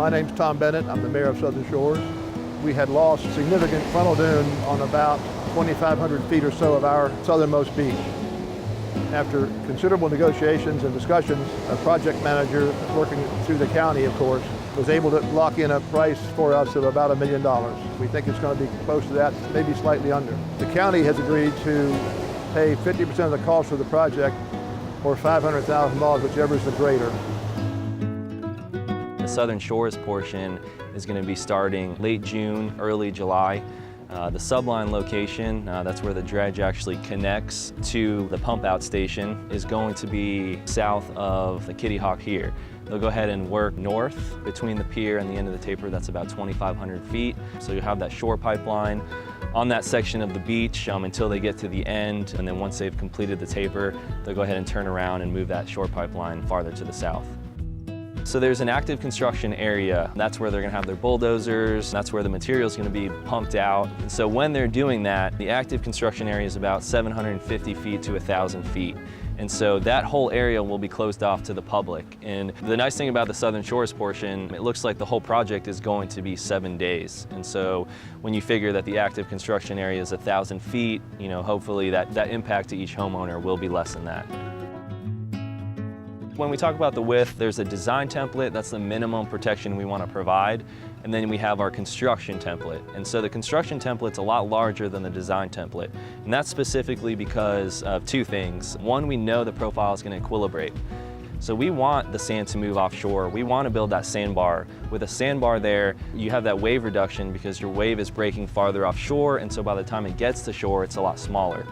My name's Tom Bennett. I'm the mayor of Southern Shores. We had lost significant frontal dune on about 2,500 feet or so of our southernmost beach. After considerable negotiations and discussions, a project manager working through the county, of course, was able to lock in a price for us of about $1 million. We think it's going to be close to that, maybe slightly under. The county has agreed to pay 50% of the cost of the project, or $500,000, whichever is the greater. The Southern Shores portion is going to be starting late June, early July. The Subline Location, that's where the dredge actually connects to the pump out station, is going to be south of the Kitty Hawk here. They'll go ahead and work north between the pier and the end of the taper. That's about 2,500 feet. So you'll have that shore pipeline on that section of the beach until they get to the end, and then once they've completed the taper, they'll go ahead and turn around and move that shore pipeline farther to the south. So there's an active construction area. That's where they're going to have their bulldozers. That's where the material is going to be pumped out. And so when they're doing that, the active construction area is about 750 feet to 1,000 feet. And so that whole area will be closed off to the public. And the nice thing about the Southern Shores portion, it looks like the whole project is going to be 7 days. And so when you figure that the active construction area is 1,000 feet, hopefully that impact to each homeowner will be less than that. When we talk about the width, there's a design template. That's the minimum protection we want to provide. And then we have our construction template. And so the construction template's a lot larger than the design template. And that's specifically because of two things. One, we know the profile is going to equilibrate. So we want the sand to move offshore. We want to build that sandbar. With a sandbar there, you have that wave reduction because your wave is breaking farther offshore, and so by the time it gets to shore, it's a lot smaller.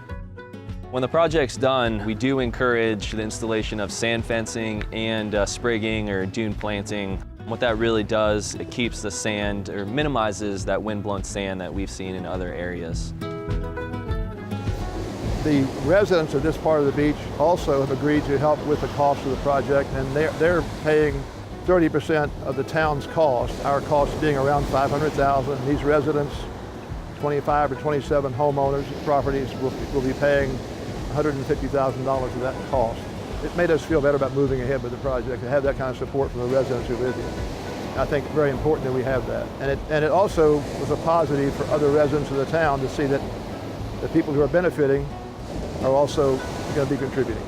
When the project's done, we do encourage the installation of sand fencing and sprigging or dune planting. What that really does, it keeps the sand, or minimizes that wind-blown sand that we've seen in other areas. The residents of this part of the beach also have agreed to help with the cost of the project, and they're paying 30% of the town's cost, our cost being around $500,000. These residents, 25 or 27 homeowners properties, will be paying $150,000 of that cost. It made us feel better about moving ahead with the project and have that kind of support from the residents who live here. I think it's very important that we have that. And it also was a positive for other residents of the town to see that the people who are benefiting are also going to be contributing.